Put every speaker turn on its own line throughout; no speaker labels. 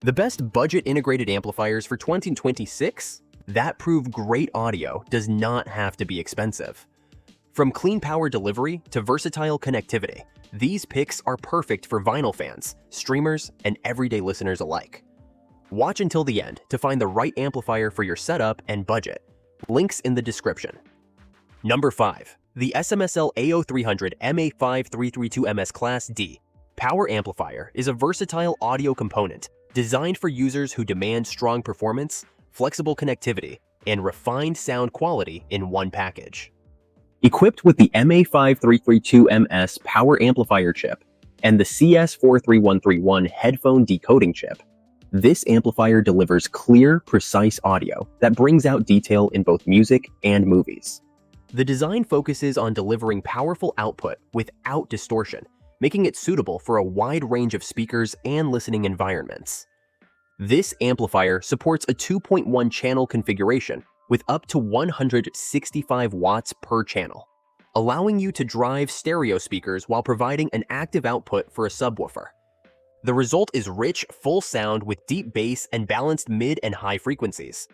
The best budget integrated amplifiers for 2026? That prove great audio does not have to be expensive. From clean power delivery to versatile connectivity, these picks are perfect for vinyl fans, streamers, and everyday listeners alike. Watch until the end to find the right amplifier for your setup and budget. Links in the description. Number 5. The SMSL AO300 MA5332MS Class D Power Amplifier is a versatile audio component designed for users who demand strong performance, flexible connectivity, and refined sound quality in one package. Equipped with the MA5332MS power amplifier chip and the CS43131 headphone decoding chip, this amplifier delivers clear, precise audio that brings out detail in both music and movies. The design focuses on delivering powerful output without distortion, making it suitable for a wide range of speakers and listening environments. This amplifier supports a 2.1 channel configuration with up to 165 watts per channel, allowing you to drive stereo speakers while providing an active output for a subwoofer. The result is rich, full sound with deep bass and balanced mid and high frequencies.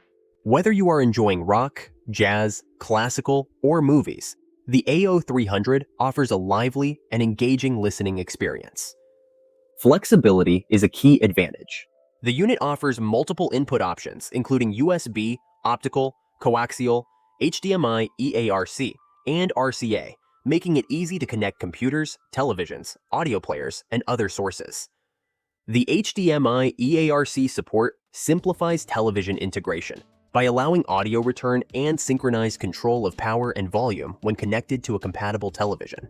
Whether you are enjoying rock, jazz, classical, or movies, the AO300 offers a lively and engaging listening experience. Flexibility is a key advantage. The unit offers multiple input options, including USB, optical, coaxial, HDMI EARC, and RCA, making it easy to connect computers, televisions, audio players, and other sources. The HDMI EARC support simplifies television integration by allowing audio return and synchronized control of power and volume when connected to a compatible television.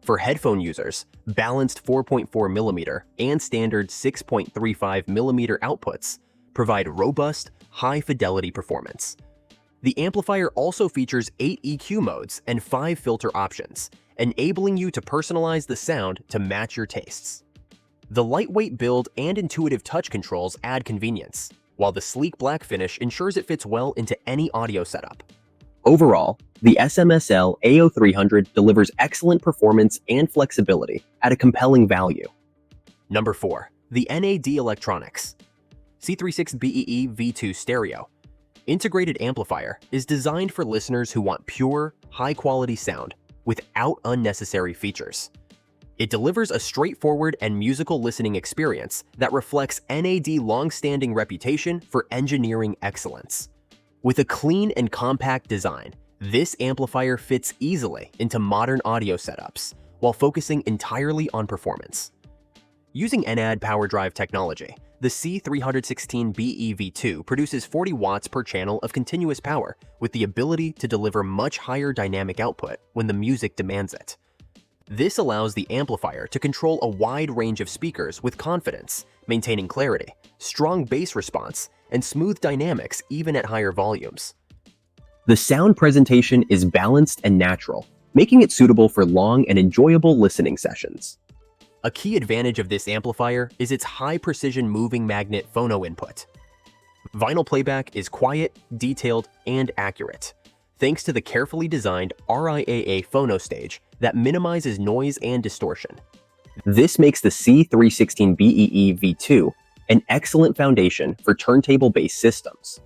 For headphone users, balanced 4.4mm and standard 6.35mm outputs provide robust, high-fidelity performance. The amplifier also features 8 EQ modes and 5 filter options, enabling you to personalize the sound to match your tastes. The lightweight build and intuitive touch controls add convenience, while the sleek black finish ensures it fits well into any audio setup. Overall, the SMSL AO300 delivers excellent performance and flexibility at a compelling value. Number 4. The NAD Electronics C316BEE V2 Stereo Integrated Amplifier is designed for listeners who want pure, high-quality sound without unnecessary features. It delivers a straightforward and musical listening experience that reflects NAD's long-standing reputation for engineering excellence. With a clean and compact design, this amplifier fits easily into modern audio setups while focusing entirely on performance. Using NAD power drive technology, the C316BEE V2 produces 40 watts per channel of continuous power with the ability to deliver much higher dynamic output when the music demands it. This allows the amplifier to control a wide range of speakers with confidence, maintaining clarity, strong bass response, and smooth dynamics even at higher volumes. The sound presentation is balanced and natural, making it suitable for long and enjoyable listening sessions. A key advantage of this amplifier is its high-precision moving magnet phono input. Vinyl playback is quiet, detailed, and accurate, thanks to the carefully designed RIAA phono stage that minimizes noise and distortion. This makes the C316BEE V2 an excellent foundation for turntable-based systems.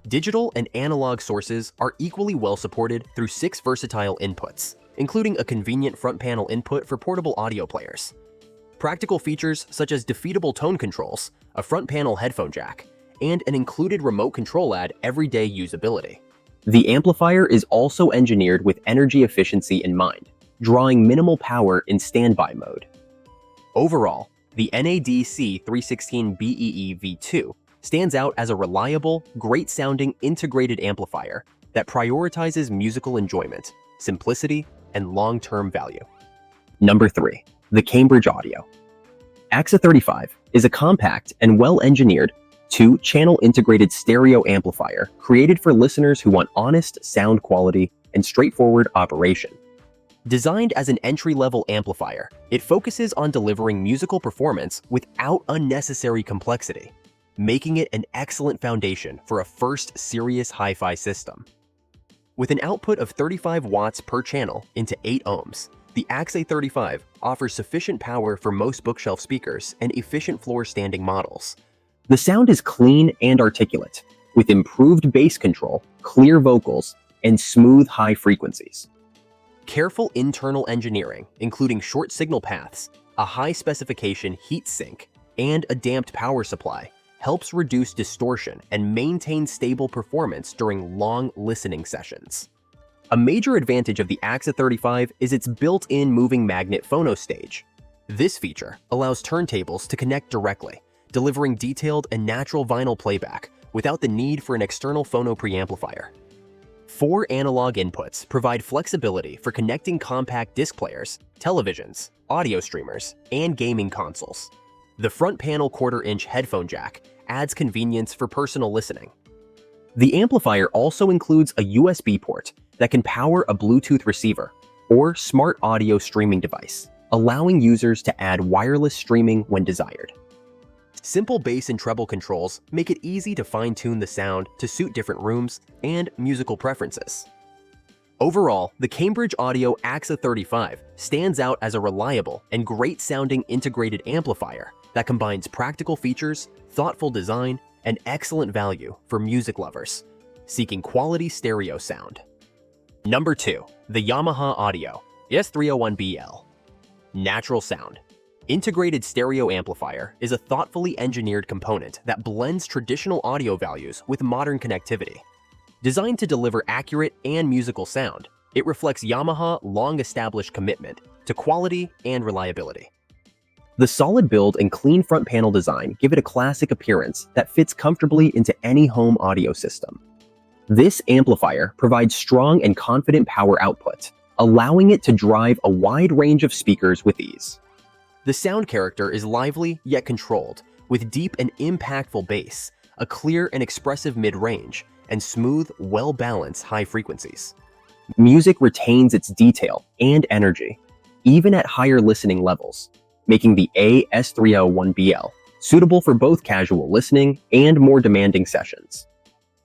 Digital and analog sources are equally well supported through 6 versatile inputs, including a convenient front panel input for portable audio players. Practical features such as defeatable tone controls, a front panel headphone jack, and an included remote control add everyday usability. The amplifier is also engineered with energy efficiency in mind, drawing minimal power in standby mode. Overall, the NAD C316BEE V2 stands out as a reliable, great-sounding integrated amplifier that prioritizes musical enjoyment, simplicity, and long-term value. Number 3. The Cambridge Audio AXA35 is a compact and well-engineered 2-channel integrated stereo amplifier created for listeners who want honest sound quality and straightforward operation. Designed as an entry-level amplifier, it focuses on delivering musical performance without unnecessary complexity, making it an excellent foundation for a first serious hi-fi system. With an output of 35 watts per channel into 8 ohms, the AXA35 offers sufficient power for most bookshelf speakers and efficient floor standing models, The sound is clean and articulate, with improved bass control, clear vocals, and smooth high frequencies. Careful internal engineering, including short signal paths, a high-specification heat sink, and a damped power supply, helps reduce distortion and maintain stable performance during long listening sessions. A major advantage of the AXA35 is its built-in moving magnet phono stage. This feature allows turntables to connect directly, delivering detailed and natural vinyl playback without the need for an external phono preamplifier. 4 analog inputs provide flexibility for connecting compact disc players, televisions, audio streamers, and gaming consoles. The front panel 1/4-inch headphone jack adds convenience for personal listening. The amplifier also includes a USB port that can power a Bluetooth receiver or smart audio streaming device, allowing users to add wireless streaming when desired. Simple bass and treble controls make it easy to fine-tune the sound to suit different rooms and musical preferences. Overall, the Cambridge Audio AXA35 stands out as a reliable and great-sounding integrated amplifier that combines practical features, thoughtful design, and excellent value for music lovers seeking quality stereo sound. Number 2. The Yamaha Audio AS301BL. Natural sound. Integrated stereo amplifier is a thoughtfully engineered component that blends traditional audio values with modern connectivity. Designed to deliver accurate and musical sound, it reflects Yamaha's long-established commitment to quality and reliability. The solid build and clean front panel design give it a classic appearance that fits comfortably into any home audio system. This amplifier provides strong and confident power output, allowing it to drive a wide range of speakers with ease. The sound character is lively yet controlled, with deep and impactful bass, a clear and expressive mid-range, and smooth, well-balanced high frequencies. Music retains its detail and energy, even at higher listening levels, making the AS301BL suitable for both casual listening and more demanding sessions.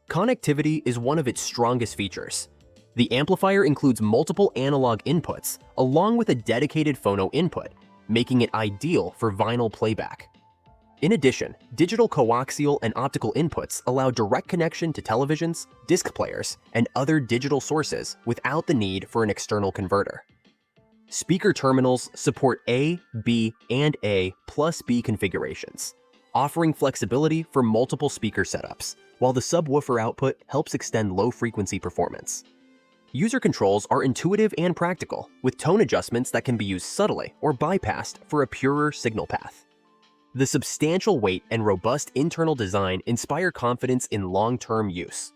Connectivity is one of its strongest features. The amplifier includes multiple analog inputs along with a dedicated phono input, making it ideal for vinyl playback. In addition, digital coaxial and optical inputs allow direct connection to televisions, disc players, and other digital sources without the need for an external converter. Speaker terminals support A, B, and A+B configurations, offering flexibility for multiple speaker setups, while the subwoofer output helps extend low-frequency performance. User controls are intuitive and practical, with tone adjustments that can be used subtly or bypassed for a purer signal path. The substantial weight and robust internal design inspire confidence in long-term use.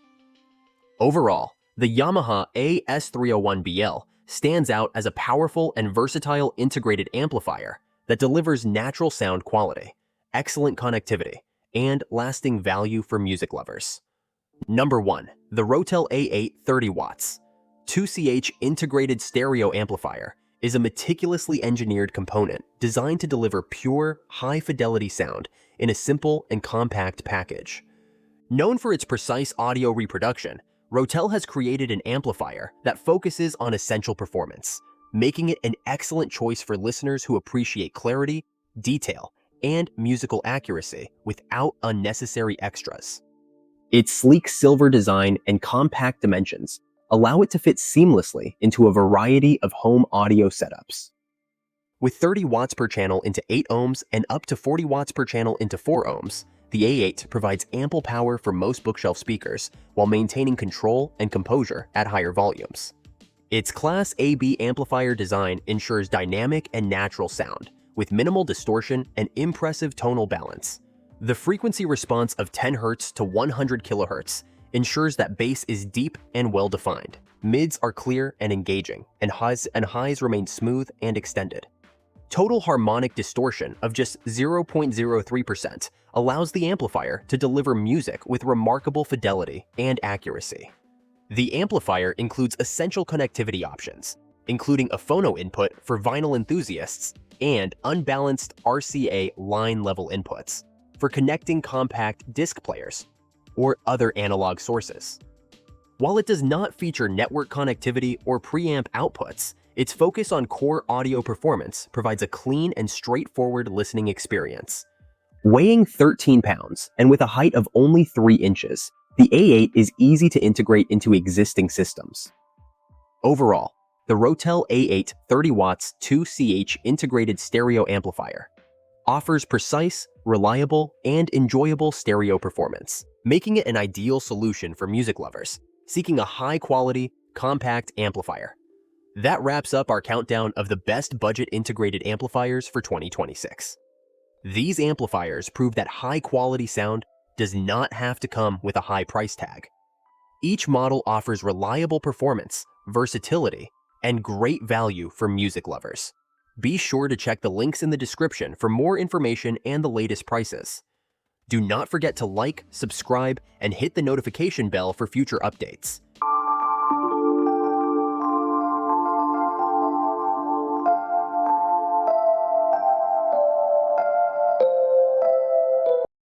Overall, the Yamaha AS301BL stands out as a powerful and versatile integrated amplifier that delivers natural sound quality, excellent connectivity, and lasting value for music lovers. Number 1. The Rotel A8 30 watts. 2CH integrated stereo amplifier is a meticulously engineered component designed to deliver pure, high-fidelity sound in a simple and compact package. Known for its precise audio reproduction, Rotel has created an amplifier that focuses on essential performance, making it an excellent choice for listeners who appreciate clarity, detail, and musical accuracy without unnecessary extras. Its sleek silver design and compact dimensions allow it to fit seamlessly into a variety of home audio setups. With 30 watts per channel into 8 ohms and up to 40 watts per channel into 4 ohms, the A8 provides ample power for most bookshelf speakers while maintaining control and composure at higher volumes. Its Class AB amplifier design ensures dynamic and natural sound, with minimal distortion and impressive tonal balance. The frequency response of 10 Hz to 100 kHz ensures that bass is deep and well-defined, mids are clear and engaging, and highs remain smooth and extended. Total harmonic distortion of just 0.03% allows the amplifier to deliver music with remarkable fidelity and accuracy. The amplifier includes essential connectivity options, including a phono input for vinyl enthusiasts and unbalanced RCA line-level inputs for connecting compact disc players or other analog sources. While it does not feature network connectivity or preamp outputs, its focus on core audio performance provides a clean and straightforward listening experience. Weighing 13 pounds and with a height of only 3 inches, the A8 is easy to integrate into existing systems. Overall, the Rotel A8 30 watts 2CH integrated stereo amplifier offers precise, reliable, and enjoyable stereo performance, making it an ideal solution for music lovers seeking a high-quality, compact amplifier. That wraps up our countdown of the best budget integrated amplifiers for 2026. These amplifiers prove that high-quality sound does not have to come with a high price tag. Each model offers reliable performance, versatility, and great value for music lovers. Be sure to check the links in the description for more information and the latest prices. Do not forget to like, subscribe, and hit the notification bell for future updates.